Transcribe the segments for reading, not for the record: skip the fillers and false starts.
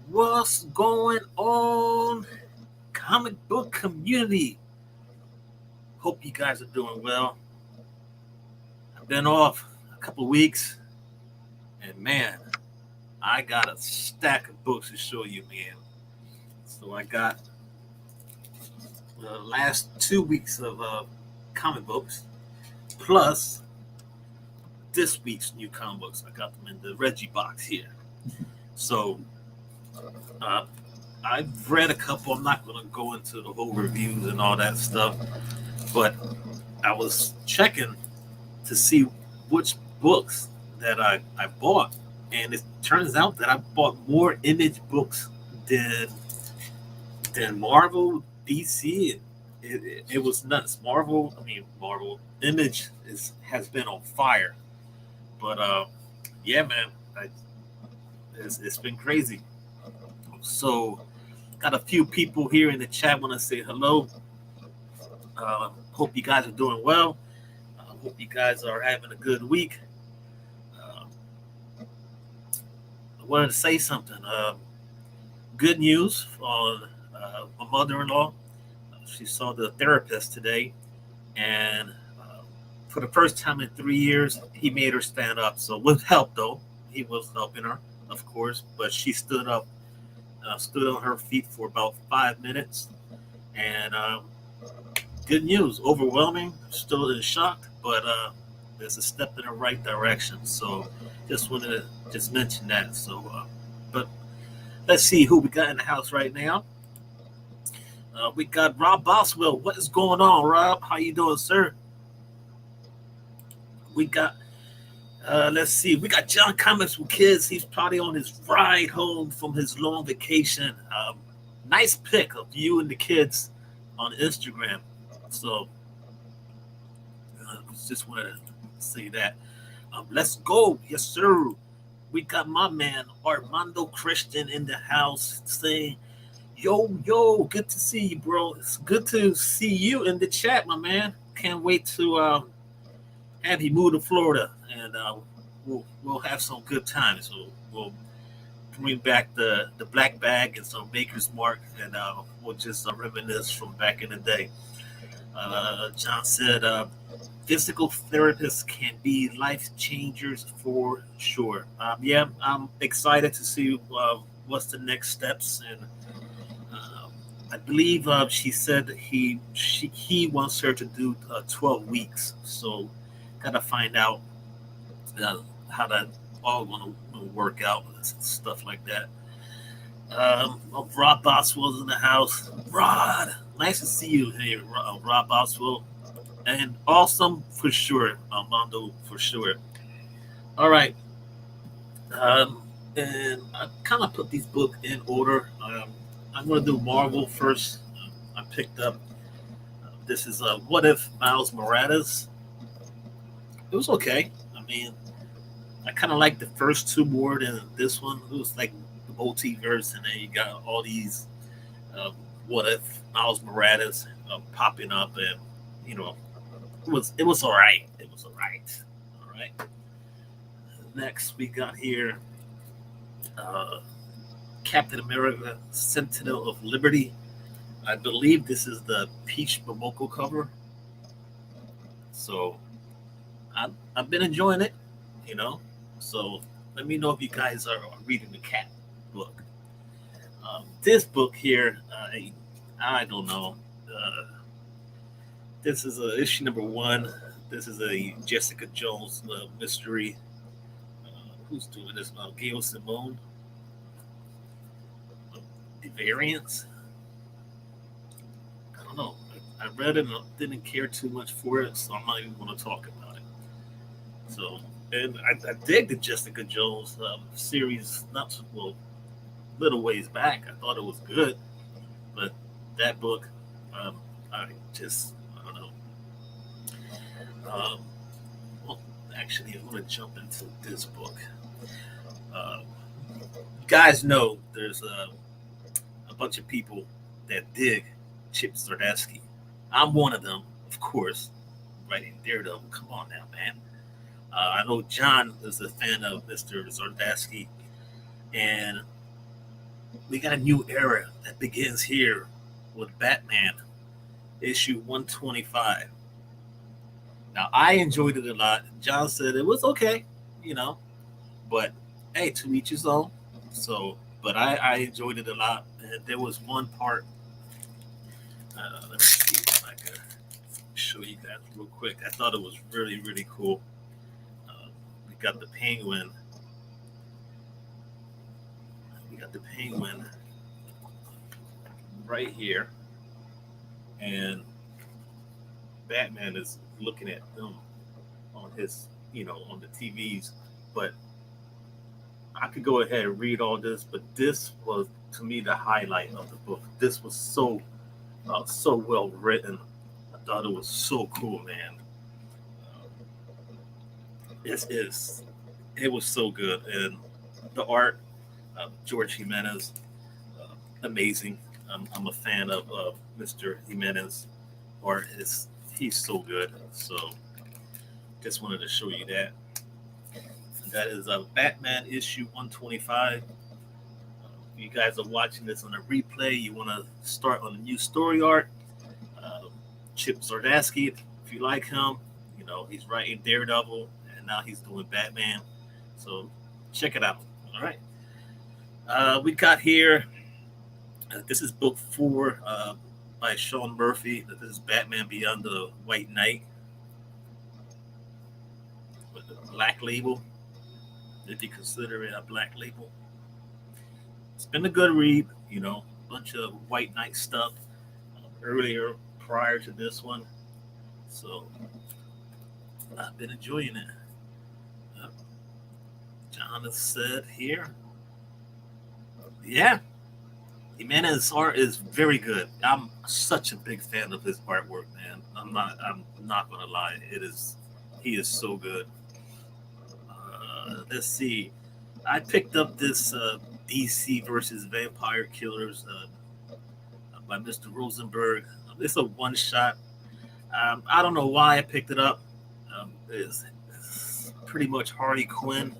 What's going on, comic book community? Hope you guys are doing well. I've been off a couple weeks, and man, I got a stack of books to show you, man. So I got the last 2 weeks of comic books, plus this week's new comic books. I got them in the Reggie box here. So uh, I've read a couple. I'm not going to go into the whole reviews and all that stuff, but I was checking to see which books that I bought. And it turns out that I bought more Image books than than Marvel, DC. It was nuts. Marvel Image has been on fire. But yeah, man, it's been crazy. So got a few people here in the chat want to say hello. Hope you guys are doing well. Hope you guys are having a good week. Uh, I wanted to say something. Good news on my mother-in-law. She saw the therapist today, and for the first time in 3 years, he made her stand up. So with help, though, he was helping her, of course. But she stood up, stood on her feet for about 5 minutes, and good news. Overwhelming. Still in shock, but there's a step in the right direction. So just wanted to just mention that. So, but let's see who we got in the house right now. We got Rob Boswell. What is going on, Rob? How you doing, sir? We got let's see. We got John Comics with kids. He's probably on his ride home from his long vacation. Nice pic of you and the kids on Instagram. So just wanted to say that. Let's go, yes sir. We got my man Armando Christian in the house saying, "Yo, yo, good to see you, bro. It's good to see you in the chat, my man. Can't wait to have you move to Florida, and we'll have some good times. So we'll bring back the black bag and some Maker's Mark, and we'll just reminisce from back in the day." John said, "Physical therapists can be life changers for sure." Yeah, I'm excited to see what's the next steps, and I believe she said he wants her to do 12 weeks. So, gotta find out how that all going to work out and stuff like that. Rob Boswell's in the house. Rod, nice to see you here, Rob Boswell. And awesome for sure, Armando for sure. All right. And I kind of put these books in order. I'm going to do Marvel first. I picked up, this is What If Miles Morales. It was okay. I mean, I kind of like the first two more than this one. It was like the multiverse, and then you got all these uh, What If Miles Morales popping up, and you know, it was all right. It was all right. All right. Next, we got here uh, Captain America: Sentinel of Liberty. I believe this is the Peach Momoko cover. So I've been enjoying it, you know. So let me know if you guys are reading the Cat book. This book here, I don't know. Uh, this is issue number one. This is a Jessica Jones mystery. Who's doing this now? Gail Simone. The variants. I don't know. I read it and didn't care too much for it, so I'm not even going to talk about it. So, and I dig the Jessica Jones series, not well, little ways back. I thought it was good, but that book, I just, I don't know. Um, well, actually, I'm going to jump into this book. Uh, you guys know there's a bunch of people that dig Chip Zdarsky. I'm one of them, of course. Writing Daredevil. Come on now, man. I know John is a fan of Mr. Zdarsky, and we got a new era that begins here with Batman issue 125. Now, I enjoyed it a lot. John said it was okay, you know, but hey, to each his own. So, but I enjoyed it a lot. And there was one part. Let me see if I can show you guys real quick. I thought it was really, really cool. We got the penguin. We got the penguin right here, and Batman is looking at them on his, on the TVs. But I could go ahead and read all this, but this was to me the highlight of the book. This was so well written. I thought it was so cool, man. It was so good, and the art, George Jimenez, amazing. I'm a fan of Mr. Jimenez art. He's so good. So just wanted to show you that. And that is Batman issue 125. You guys are watching this on a replay. You want to start on a new story arc. Chip Zdarsky, if you like him, he's writing Daredevil, and now he's doing Batman. So check it out. All right. We got here. This is book 4 by Sean Murphy. This is Batman Beyond the White Knight with the black label. If you consider it a black label, it's been a good read. Bunch of White Knight stuff earlier prior to this one, so I've been enjoying it. John has said here, yeah, Jimenez's art is very good. I'm such a big fan of his artwork, man. I'm not gonna lie. He is so good. Let's see. I picked up this DC versus Vampire Killers by Mr. Rosenberg. It's a one shot. I don't know why I picked it up. It's pretty much Harley Quinn.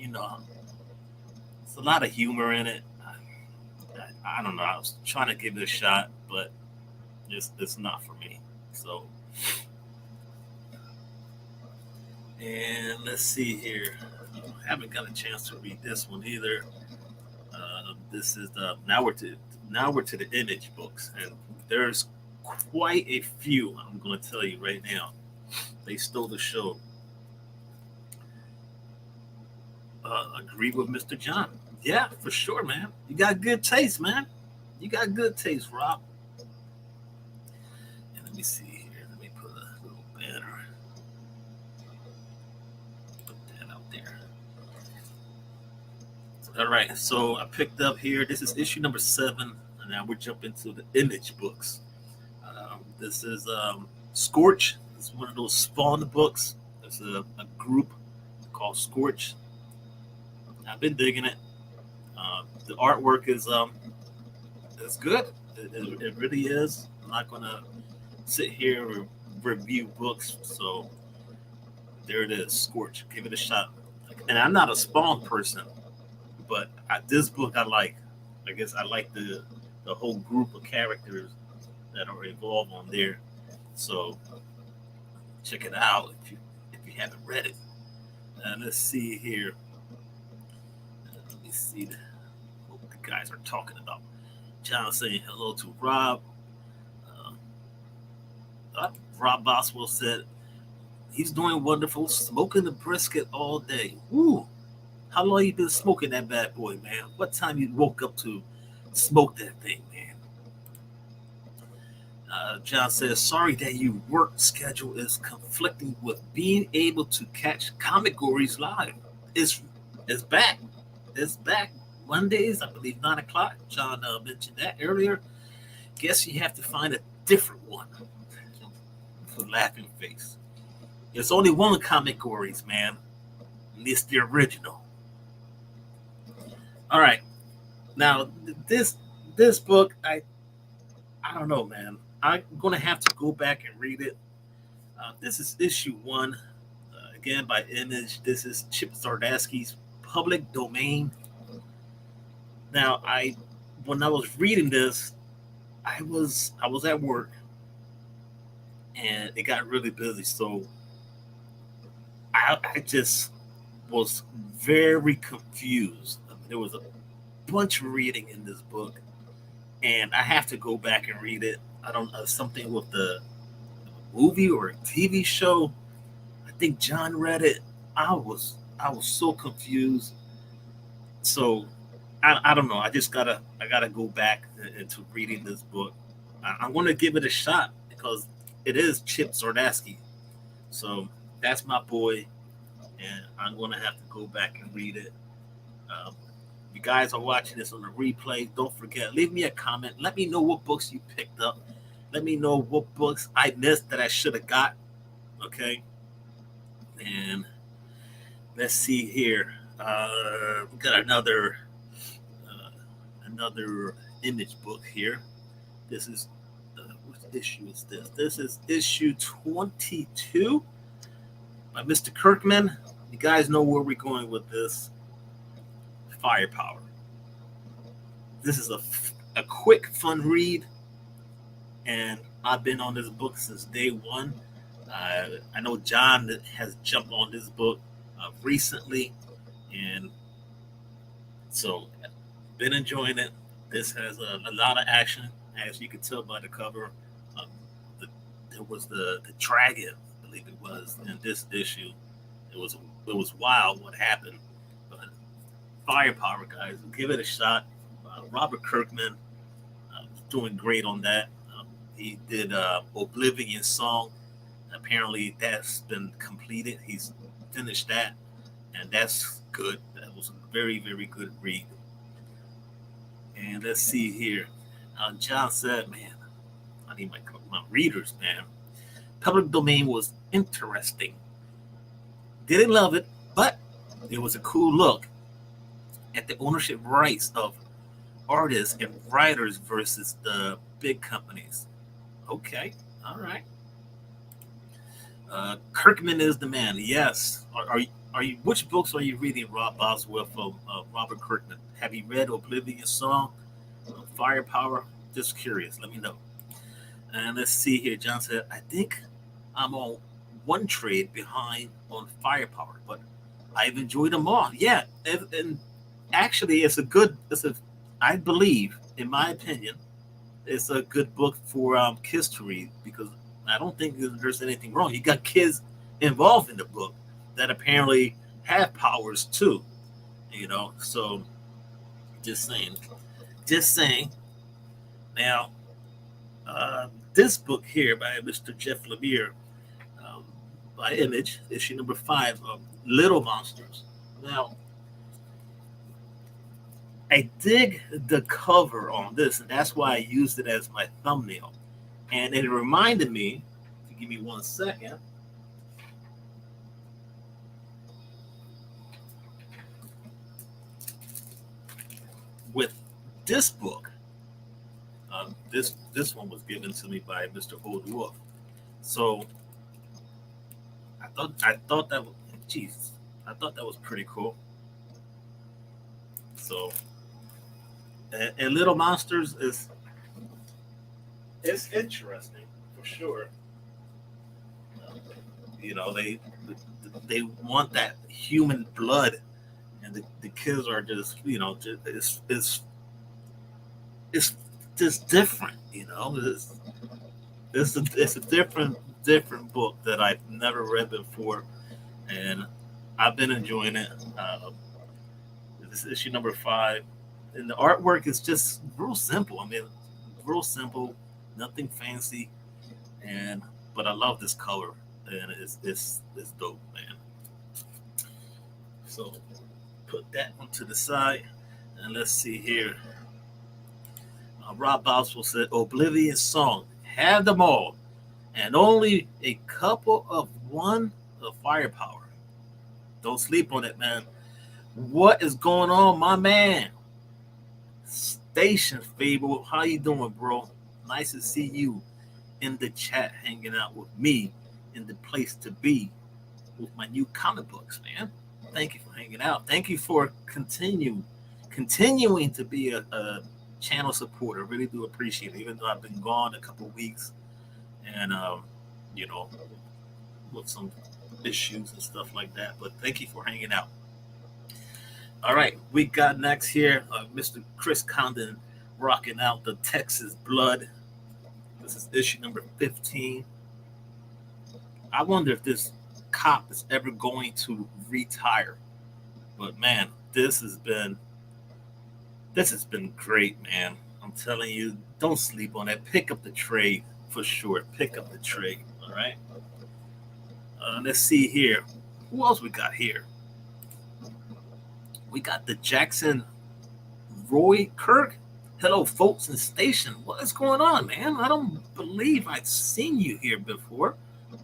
It's a lot of humor in it. I don't know. I was trying to give it a shot, but it's not for me. So, and let's see here. I haven't got a chance to read this one either. This is now we're to the Image books, and there's quite a few. I'm going to tell you right now. They stole the show. Agree with Mr. John. Yeah, for sure, man. You got good taste, man. You got good taste, Rob. And let me see here. Let me put a little banner. Put that out there. All right, so I picked up here. This is issue number 7, and now we're jumping to the Image books. This is Scorch. It's one of those Spawn books. There's a group called Scorch. I've been digging it. The artwork is good. It really is. I'm not gonna sit here and review books. So there it is, Scorch. Give it a shot. And I'm not a Spawn person, but this book I like. I guess I like the whole group of characters that are involved on there. So check it out if you haven't read it. And let's see here. Let me see what the guys are talking about. John saying hello to Rob. Rob Boswell said he's doing wonderful, smoking the brisket all day. Woo! How long you been smoking that bad boy, man? What time you woke up to smoke that thing, man? John says, sorry that your work schedule is conflicting with being able to catch Comic Gories live. It's back. It's back. Mondays, I believe 9 o'clock. John mentioned that earlier. Guess you have to find a different one for Laughing Face. There's only one Comic Gories, man. And it's the original. All right. Now, this book, I don't know, man. I'm going to have to go back and read it. This is issue 1, again by Image. This is Chip Zdarsky's public domain. Now, I when I was reading this, I was at work and it got really busy, so I just was very confused. I mean, there was a bunch of reading in this book, and I have to go back and read it. I don't know, something with the movie or a TV show. I think John read it. I was so confused. So I don't know. I gotta go back into reading this book. I'm gonna give it a shot because it is Chip Zdarsky. So that's my boy, and I'm gonna have to go back and read it. Um, you guys are watching this on the replay. Don't forget, leave me a comment. Let me know what books you picked up. Let me know what books I missed that I should have got. Okay, and let's see here. We got uh, another image book here. This is what issue is this? This is issue 22 by Mr. Kirkman. You guys know where we're going with this. Firepower. This is a quick, fun read, and I've been on this book since day one. I know John has jumped on this book recently, and so been enjoying it. This has a lot of action, as you can tell by the cover. Um, the, there was the dragon, I believe it was, in this issue. It was wild what happened, but firepower, guys, give it a shot. Robert Kirkman doing great on that. He did Oblivion Song. Apparently, that's been completed. He's finished that, and that's good. That was a very, very good read. And let's see here. John said, "Man, I need my readers, man. Public domain was interesting. Didn't love it, but it was a cool look at the ownership rights of artists and writers versus the big companies." Okay, all right. Kirkman is the man. Yes. Are you? Which books are you reading, Rob Boswell from Robert Kirkman? Have you read Oblivion Song, Firepower? Just curious. Let me know. And let's see here. John said, "I think I'm on one trade behind on Firepower, but I've enjoyed them all." Yeah, and actually, it's a good. It's a, I believe, in my opinion, it's a good book for kids to read because I don't think there's anything wrong. You got kids involved in the book that apparently have powers too. So just saying, just saying. Now, this book here by Mr. Jeff Lemire, um, by Image, issue number 5 of Little Monsters. Now, I dig the cover on this, and that's why I used it as my thumbnail. And it reminded me, if you give me 1 second, with this book. This one was given to me by Mr. Old Wolf. So I thought that was, Jesus, I thought that was pretty cool. So and Little Monsters is it's interesting for sure. Uh, they want that human blood, and the kids are just it's just different. It's a different book that I've never read before, and I've been enjoying it. This is issue number 5, and the artwork is just real simple. I mean, real simple, nothing fancy, and but I love this color, and it's dope, man. So put that one to the side, and let's see here. Rob Boswell said, "Oblivion Song, have them all, and only a couple of one of Firepower. Don't sleep on it, man." What is going on, my man? Station Fable, how you doing, bro? Nice to see you in the chat, hanging out with me in the place to be with my new comic books, man. Thank you for hanging out. Thank you for continuing to be channel support. I really do appreciate it, even though I've been gone a couple weeks and you know, with some issues and stuff like that. But thank you for hanging out. All right, we got next here Mr. Chris Condon rocking out the Texas Blood. This is issue number 15. I wonder if this cop is ever going to retire. But man, this has been great, man. I'm telling you, don't sleep on it. Pick up the trade for sure. Pick up the trade. All right. Let's see here. Who else we got here? We got the Jackson Roy Kirk. Hello, folks in station. What is going on, man? I don't believe I've seen you here before.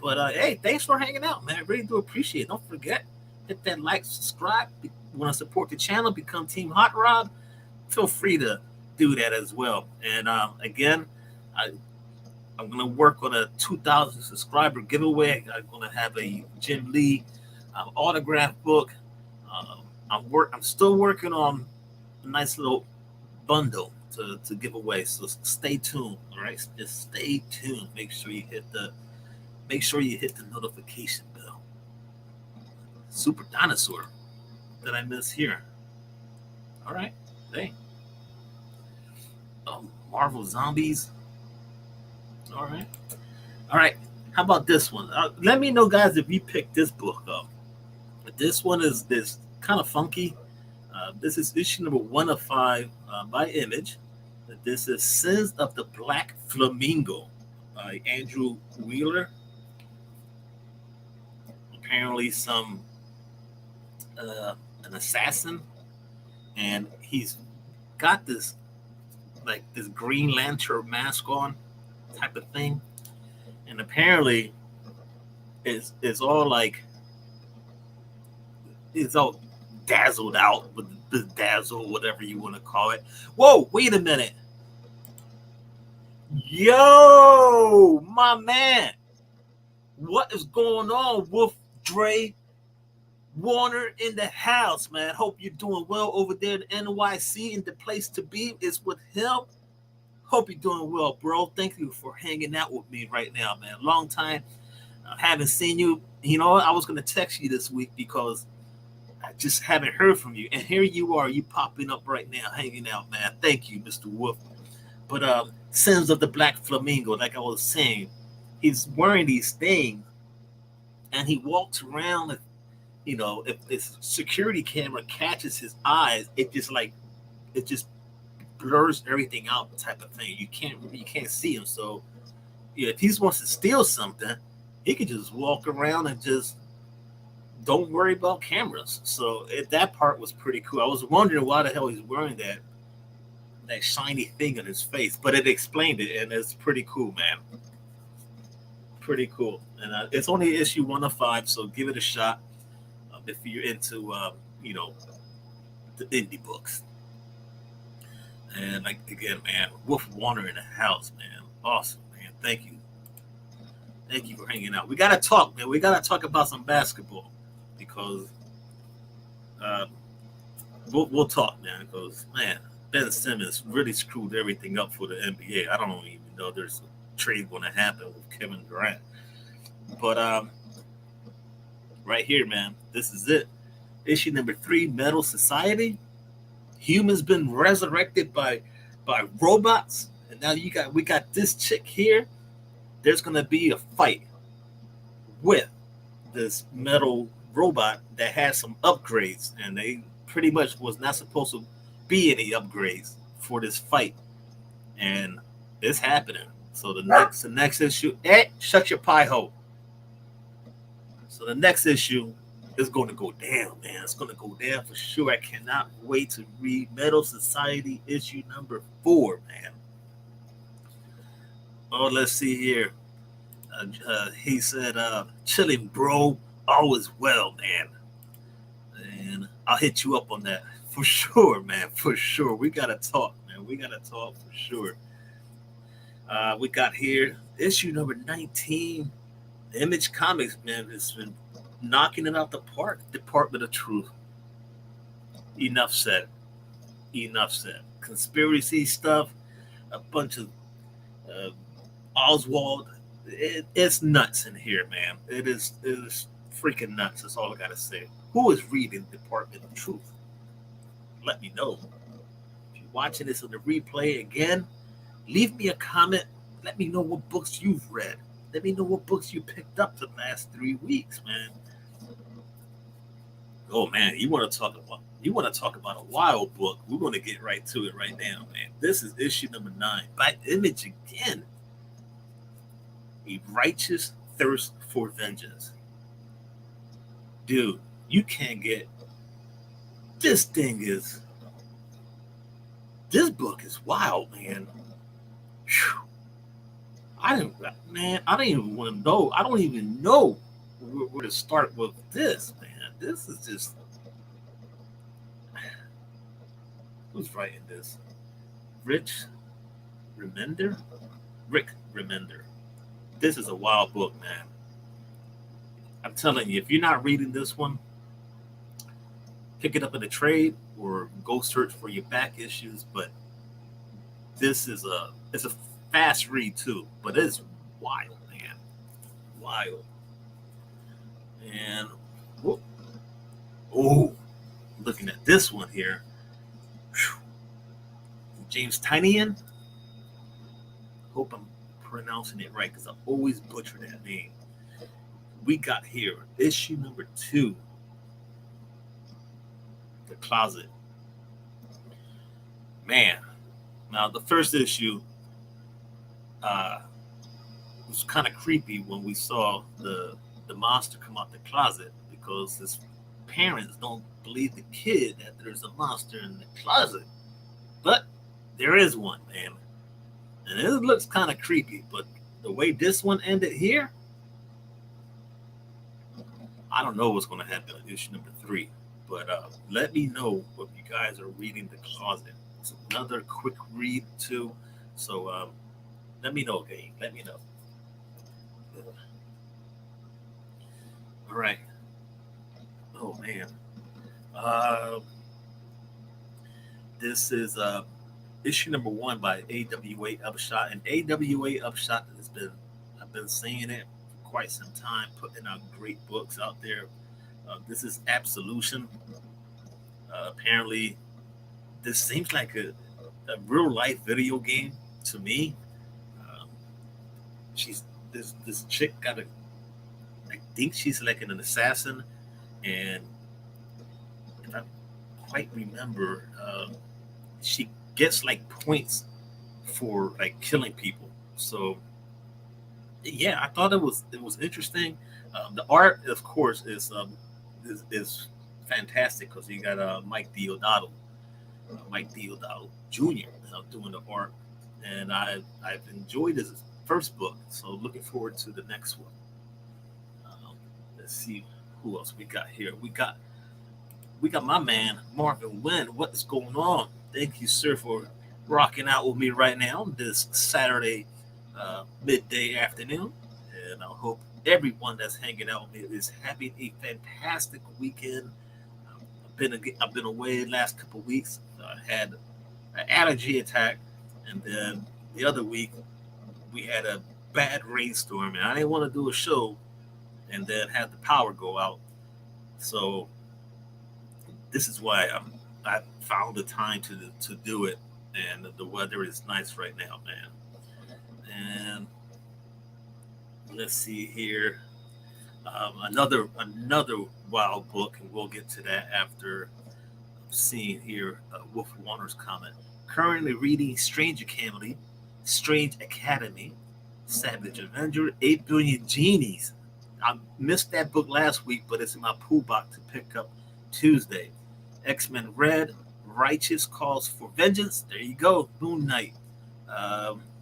But hey, thanks for hanging out, man. I really do appreciate it. Don't forget, hit that like, subscribe. You want to support the channel, become Team Hot Rod, feel free to do that as well. And again, I'm going to work on a 2,000 subscriber giveaway. I'm going to have a Jim Lee autograph book. I'm still working on a nice little bundle to give away. So stay tuned. All right, just stay tuned. Make sure you hit the notification bell. Super Dinosaur. Did I miss here? All right. Hey. Marvel Zombies. All right. All right. How about this one? Let me know, guys, if you picked this book up. This one is this kind of funky. This is issue number 1 of 5 by Image. This is Sins of the Black Flamingo by Andrew Wheeler. Apparently an assassin, and he's got this Green Lantern mask on type of thing, and apparently it's all dazzled out with the dazzle, whatever you want to call it. Whoa, wait a minute. Yo, my man. What is going on, Wolf Dre Warner in the house, man? Hope you're doing well over there in NYC, and the place to be is with him. Hope you're doing well, bro. Thank you for hanging out with me right now, man. Long time. I haven't seen you. You know, I was going to text you this week because I just haven't heard from you. And here you are, you popping up right now, hanging out, man. Thank you, Mr. Wolf. But Sins of the Black Flamingo, like I was saying, he's wearing these things, and he walks around. And, you know, if this security camera catches his eyes, it just blurs everything out, type of thing. You can't see him. So, yeah, if he wants to steal something, he could just walk around and just don't worry about cameras. So that part was pretty cool. I was wondering why the hell he's wearing that shiny thing on his face, but it explained it, and it's pretty cool, man. Pretty cool. And it's only issue 1 of 5, so give it a shot if you're into the indie books. And again, man, Wolf Warner in the house, man. Awesome, man. Thank you for hanging out. We gotta talk, man. We gotta talk about some basketball, because we'll talk, man. Because, man, Ben Simmons really screwed everything up for the NBA. I don't even know there's a trade going to happen with Kevin Durant. But right here, man, this is it. Issue number 3, Metal Society. Humans been resurrected by robots, and now we got this chick here. There's going to be a fight with this metal robot that has some upgrades, and they pretty much was not supposed to be any upgrades for this fight, and it's happening. So the next issue, shut your pie hole. So the next issue is going to go down, man. It's going to go down for sure. I cannot wait to read Metal Society issue number 4, man. Oh, let's see here. He said, chilling, bro. All is well, man. And I'll hit you up on that for sure, man. For sure. We got to talk, man. We got to talk for sure. We got here issue number 19. Image Comics, man, has been knocking it out the park. Department of Truth. Enough said. conspiracy stuff, a bunch of uh, Oswald. It's nuts in here, man. It is freaking nuts. That's all I gotta say. Who is reading Department of Truth? Let me know. If you're watching this on the replay again, leave me a comment. Let me know what books you've read. Let me know what books you picked up the last 3 weeks, man. Oh man, you want to talk about a wild book? We're going to get right to it right now, man. This is issue number 9 by Image again. A righteous thirst for vengeance. Dude, you can't get this book is wild, man. Whew. I don't even want to know. I don't even know where to start with this, man. This is just, who's writing this? Rick Remender. This is a wild book, man. I'm telling you, if you're not reading this one, pick it up in a trade or go search for your back issues. But it's a fast read too, but it's wild, man. Wild. And looking at this one here. Whew. James Tynion. Hope I'm pronouncing it right because I always butcher that name. We got here issue number 2, The Closet. Man, now the first issue was kind of creepy when we saw the monster come out the closet, because his parents don't believe the kid that there's a monster in the closet, but there is one, man. And it looks kind of creepy, but the way this one ended here, I don't know what's going to happen in issue number 3. But let me know if you guys are reading The Closet. It's another quick read too, so let me know, gang. Let me know. All right. Oh man. This is issue number 1 by AWA Upshot, and AWA Upshot I've been saying it for quite some time, putting out great books out there. This is Absolution. Apparently, this seems like a real life video game to me. She's this chick I think she's like an assassin, and if I quite remember, she gets like points for like killing people. So yeah, I thought it was interesting. The art, of course, is fantastic because you got Mike Deodato Jr. Doing the art, and I've enjoyed his first book. So looking forward to the next one. Let's see who else we got here. We got my man Marvin Wynn. What is going on? Thank you, sir, for rocking out with me right now this Saturday midday afternoon, and I hope everyone that's hanging out with me is having a fantastic weekend. I've been away the last couple of weeks. I had an allergy attack, and then the other week we had a bad rainstorm, and I didn't want to do a show and then have the power go out. So this is why I found the time to do it, and the weather is nice right now, man. And let's see here, another wild book, and we'll get to that after seeing here Wolf Warner's comment. Currently reading Strange Academy, Savage Avenger, 8 Billion Genies. I missed that book last week, but it's in my pool box to pick up Tuesday. X-Men Red, Righteous Calls for Vengeance. There you go. Moon Knight.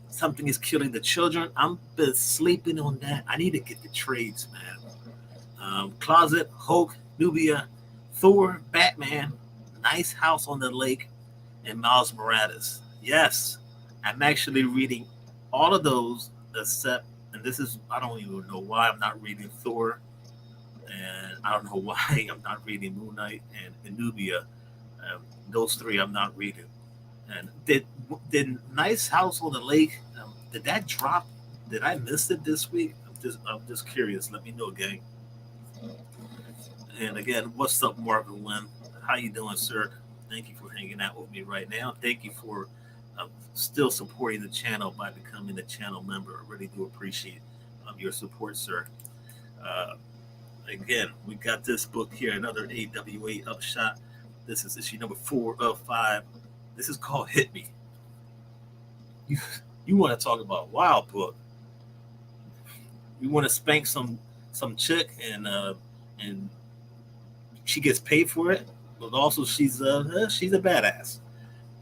Something is Killing the Children. I'm been sleeping on that. I need to get the trades, man. Closet, Hulk, Nubia, Thor, Batman, Nice House on the Lake, and Miles Morales. Yes, I'm actually reading all of those except, and this is, I don't even know why I'm not reading Thor, and I don't know why I'm not reading Moon Knight and Nubia. Those 3 I'm not reading. And did Nice House on the Lake? Did that drop? Did I miss it this week? I'm just curious. Let me know, gang. And again, what's up, Marvin Wynn? How you doing, sir? Thank you for hanging out with me right now. Thank you for still supporting the channel by becoming a channel member. I really do appreciate your support, sir. Uh, Again, we got this book here, another AWA Upshot. This is issue number 4 of 5. This is called Hit Me. You, you want to talk about wild book? You want to spank some chick and she gets paid for it, but also she's a badass.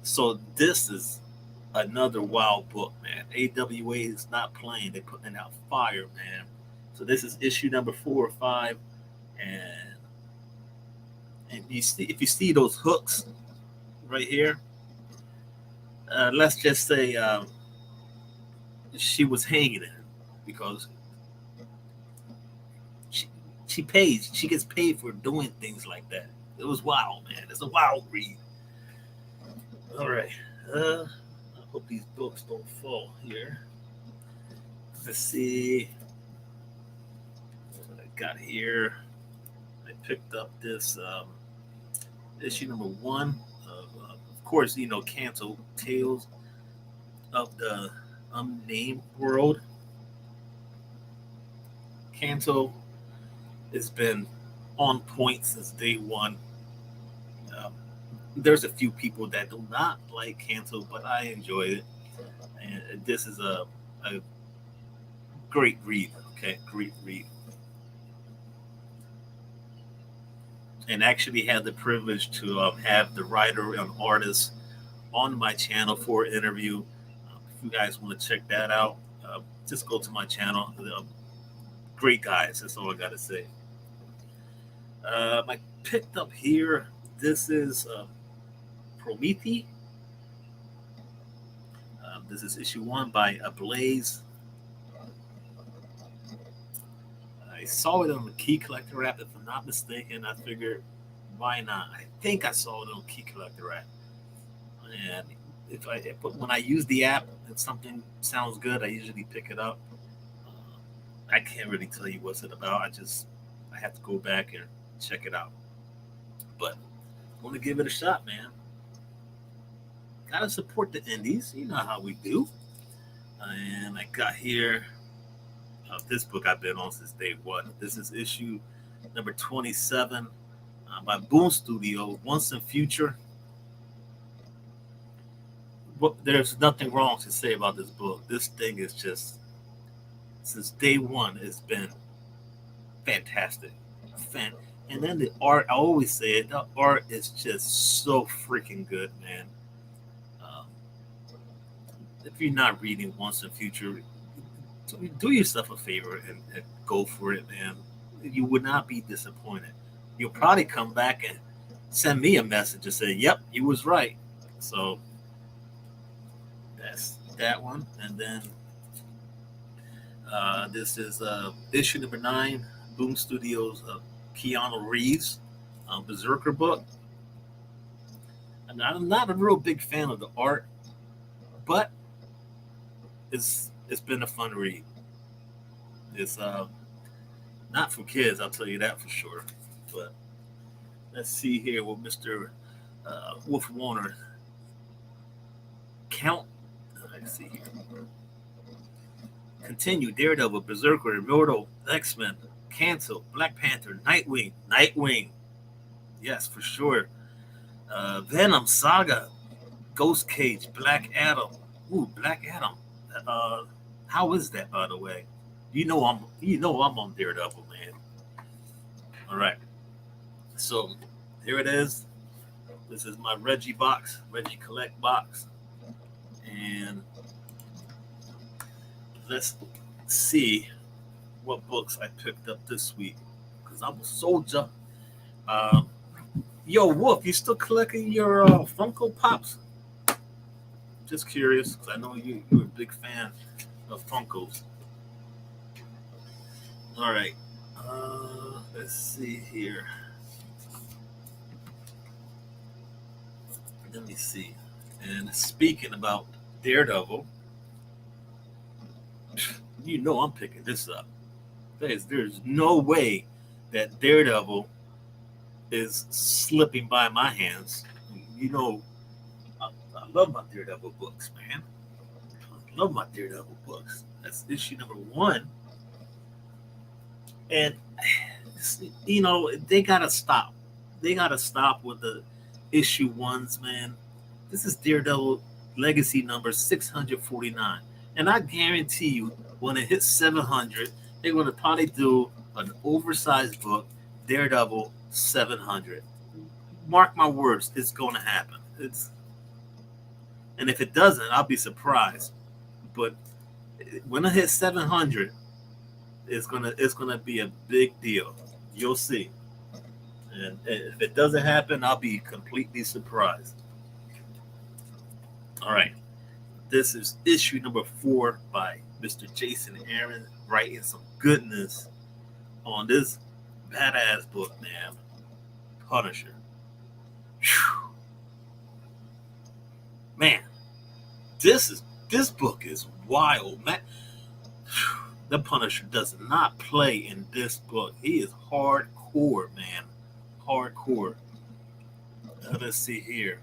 So this is another wild book, man. AWA is not playing; they're putting out fire, man. So this is issue number 4 or 5, and you see if you see those hooks right here, let's just say she was hanging it because she she gets paid for doing things like that. It was wild, man. It's a wild read. All right. I hope these books don't fall here. Let's see what I got here. I picked up this issue number 1 of course, Canto Tales of the Unnamed World. Canto has been on point since day one. Um, there's a few people that do not like Canto, but I enjoy it. And this is a great read. Okay, great read. And actually had the privilege to have the writer and artist on my channel for an interview. If you guys want to check that out, just go to my channel. Great guys. That's all I got to say. I picked up here. This is Prometheus. This is issue 1 by Ablaze. I saw it on the Key Collector app. If I'm not mistaken, I figured, why not? I think I saw it on Key Collector app. And but when I use the app and something sounds good, I usually pick it up. I can't really tell you what's it about. I have to go back and check it out. But I want to give it a shot, man. Gotta support the indies. You know how we do. And I got here this book I've been on since day one. This is issue number 27 by Boom Studio, Once and Future. There's nothing wrong to say about this book. This thing is just, since day one, it's been fantastic. And then the art, I always say it, the art is just so freaking good, man. Um, if you're not reading Once and Future, do yourself a favor and go for it, man. You would not be disappointed. You'll probably come back and send me a message and say, yep, you was right. So that's that one. And then this is issue number 9, Boom Studios, Keanu Reeves, Berserker book. And I'm not a real big fan of the art, but it's been a fun read. It's not for kids, I'll tell you that for sure. But let's see here what Mr. Wolf Warner count. Let's see here. Continue Daredevil, Berserker, Immortal, X-Men, Cancel, Black Panther, Nightwing. Yes, for sure. Venom, Saga, Ghost Cage, Black Adam. Ooh, Black Adam. How is that, by the way? I'm on Daredevil, man. All right. So here it is. This is my Reggie Collect box. And let's see what books I picked up this week, because I'm a soldier. Yo, Wolf, you still collecting your Funko Pops? Just curious, because I know you're a big fan of Funkos. All right. Let's see here. Let me see. And speaking about Daredevil, you know I'm picking this up. There's no way that Daredevil is slipping by my hands. You know, I love my Daredevil books, man. I love my Daredevil books. That's issue number one. And, they got to stop. They got to stop with the issue ones, man. This is Daredevil Legacy number 649. And I guarantee you, when it hits 700, they're going to probably do an oversized book, Daredevil 700. Mark my words, it's going to happen. And if it doesn't, I'll be surprised. But when it hits 700, it's gonna be a big deal. You'll see. And if it doesn't happen, I'll be completely surprised. All right. This is issue number 4 by Mr. Jason Aaron, writing some goodness on this badass book, man. Punisher. Whew. Man, this book is wild, man. The Punisher does not play in this book. He is hardcore, man. Hardcore. Let's see here.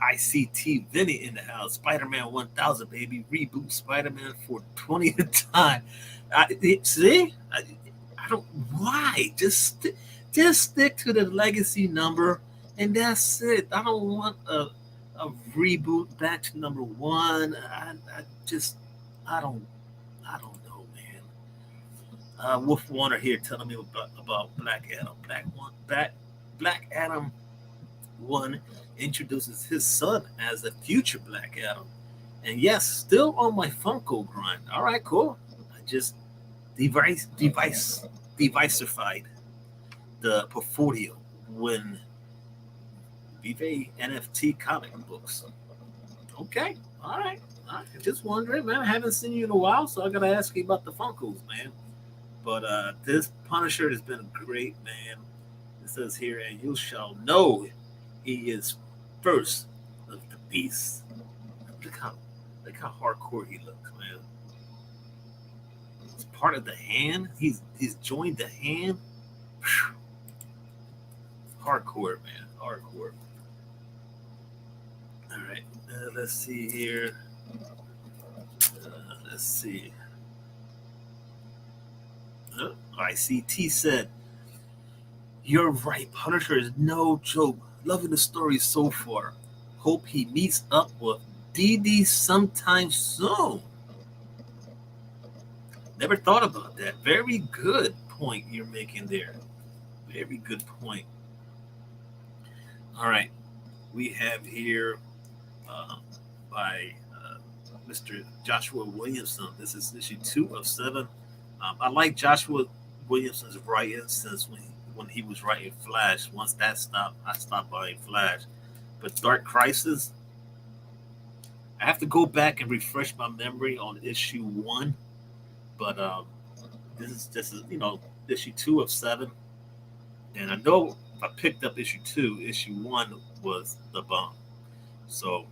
ICT Vinny in the house. Spider-Man 1000, baby. Reboot Spider-Man for 20th time. I don't. Why? Just stick to the legacy number, and that's it. I don't want a reboot back to number 1. I don't know, man. Wolf Warner here telling me about Black Adam. Black Adam 1 introduces his son as the future Black Adam. And yes, still on my Funko grind. All right, cool. I just devicified the portfolio when Vive NFT comic books. Okay, all right. Just wondering, man. I haven't seen you in a while, so I gotta ask you about the Funkos, man. But this Punisher has been great, man. It says here, and you shall know he is first of the beasts. Look how hardcore he looks, man. He's part of the hand. He's joined the hand. Whew. Hardcore, man. Hardcore. All right. Let's see here. Let's see. ICT said, "You're right. Punisher is no joke. Loving the story so far. Hope he meets up with DD sometime soon." Never thought about that. Very good point you're making there. Very good point. All right. We have here by Mr. Joshua Williamson. This is issue 2 of 7. I like Joshua Williamson's writing since when he was writing Flash. Once that stopped, I stopped buying Flash. But Dark Crisis, I have to go back and refresh my memory on issue 1. But this is just issue 2 of 7. And I know if I picked up issue 2, issue 1 was the bomb. So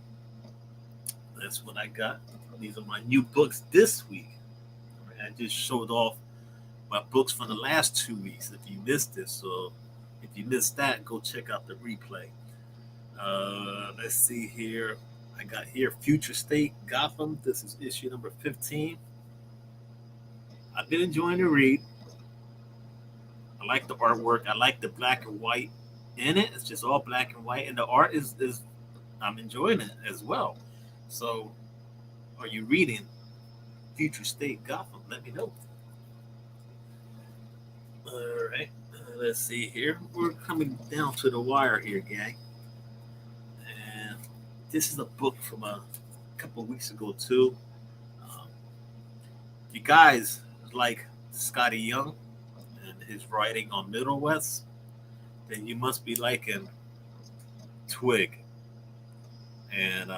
that's what I got. These are my new books this week. I just showed off my books from the last 2 weeks. If you missed this, so if you missed that, go check out the replay. Let's see here. I got here Future State Gotham. This is issue number 15. I've been enjoying the read. I like the artwork. I like the black and white in it. It's just all black and white, and the art is I'm enjoying it as well. So, are you reading Future State Gotham? Let me know. All right, let's see here. We're coming down to the wire here, gang. And this is a book from a couple of weeks ago too. You guys like Scotty Young and his writing on Middle West, then you must be liking Twig. And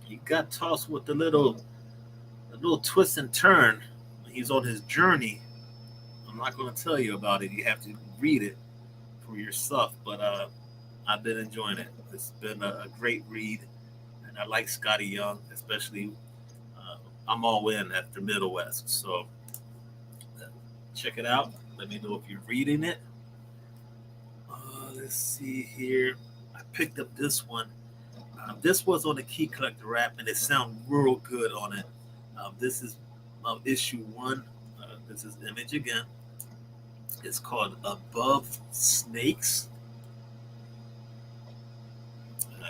he got tossed with a little twist and turn when he's on his journey. I'm not going to tell you about it. You have to read it for yourself. But I've been enjoying it. It's been a great read, and I like Scotty Young, especially. Uh, I'm all in at the Middle West, so check it out. Let me know if you're reading it. Let's see here. I picked up this one. This was on the Key Collector app, and it sounded real good on it. This is issue one. This is Image again. It's called Above Snakes.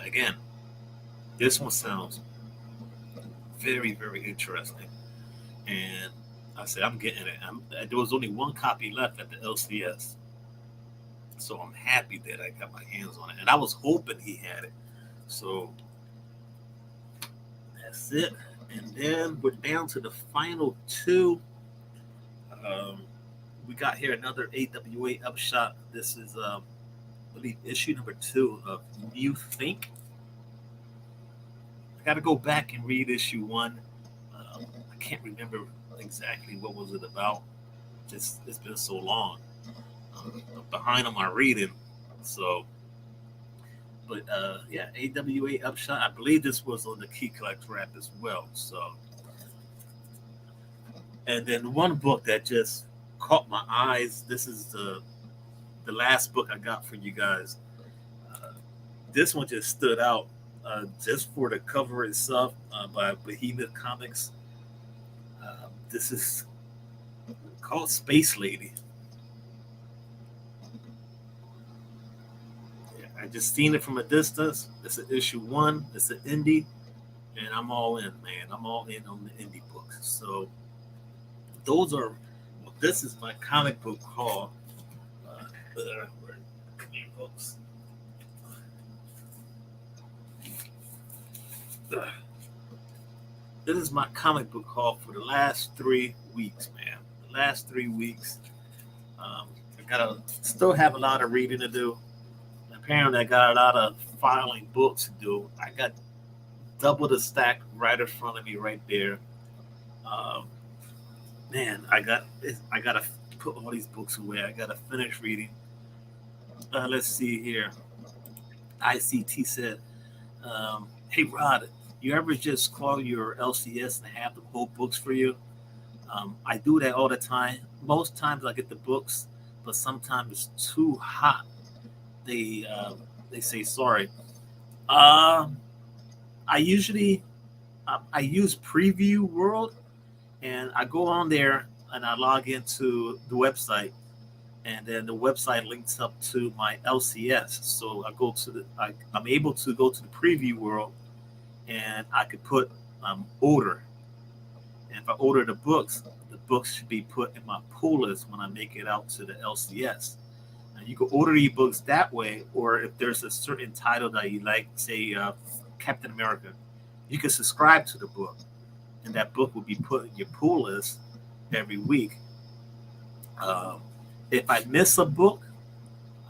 Again, this one sounds very, very interesting. And I said, I'm getting it. There was only one copy left at the LCS. So I'm happy that I got my hands on it. And I was hoping he had it. So that's it. And then we're down to the final two. We got here another AWA upshot. This is, I believe, issue number 2 of New Think. I got to go back and read issue 1. I can't remember exactly what was it about. Just it's been so long. I'm behind on my reading, so. But yeah, AWA upshot. I believe this was on the Key Collector app as well. So, and then one book that just caught my eyes. This is the last book I got for you guys. This one just stood out just for the cover itself by Behemoth Comics. This is called Space Lady. Yeah, I just seen it from a distance. It's an issue 1. It's an indie, and I'm all in, man. I'm all in on the indie books. So those are. Well, this is my comic book haul. Come here, folks. This is my comic book haul for the last 3 weeks, man. The last 3 weeks. I gotta still have a lot of reading to do. Apparently, I got a lot of filing books to do. I got double the stack right in front of me, right there. Man, I gotta put all these books away. I gotta finish reading. Let's see here. ICT said, "Hey Rod, you ever just call your LCS and have them hold books for you?" I do that all the time. Most times I get the books, but sometimes it's too hot. They say sorry. I usually I use Preview World, and I go on there and I log into the website, and then the website links up to my LCS. So I go to I'm able to go to the Preview World, and I could put order. And if I order the books should be put in my pull list when I make it out to the LCS. And you can order your books that way, or if there's a certain title that you like, say Captain America, you can subscribe to the book, and that book will be put in your pull list every week. If I miss a book,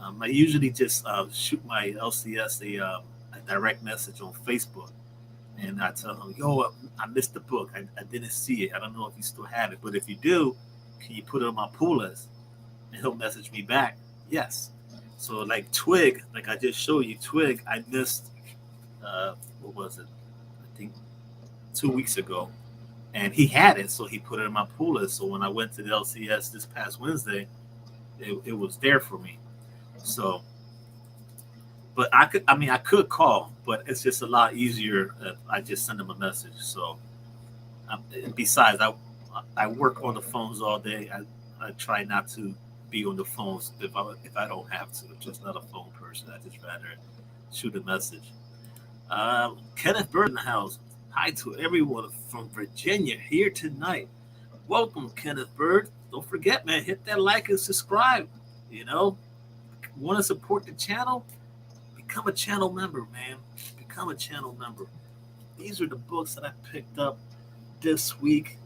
I usually just shoot my LCS a direct message on Facebook. And I tell him, yo, I missed the book. I didn't see it. I don't know if you still have it. But if you do, can you put it on my pull list? And he'll message me back, yes. So like Twig, like I just showed you, Twig, I missed, what was it? I think 2 weeks ago. And he had it, so he put it in my pull list. So when I went to the LCS this past Wednesday, it was there for me. So, but I could call, but it's just a lot easier if I just send them a message. So, and besides, I work on the phones all day. I try not to be on the phones if I don't have to. I'm just not a phone person. I just rather shoot a message. Kenneth Bird in the house. Hi to everyone from Virginia here tonight. Welcome, Kenneth Bird. Don't forget, man, hit that like and subscribe. You know, want to support the channel? Become a channel member, man. Become a channel member. These are the books that I picked up this week,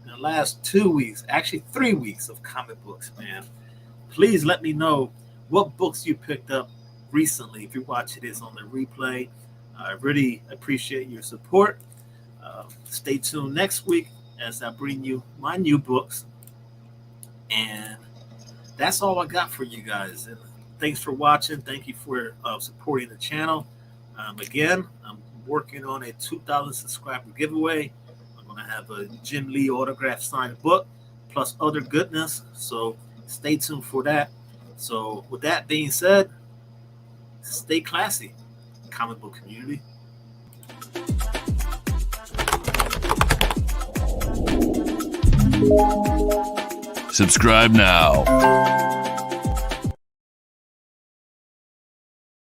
in the last 2 weeks, actually 3 weeks of comic books, man. Please let me know what books you picked up recently. If you're watching this on the replay, I really appreciate your support. Stay tuned next week as I bring you my new books. And that's all I got for you guys. And thanks for watching. Thank you for supporting the channel. Again, I'm working on a 2,000 subscriber giveaway. I'm going to have a Jim Lee autograph signed book, plus other goodness. So stay tuned for that. So with that being said, stay classy, comic book community. Subscribe now.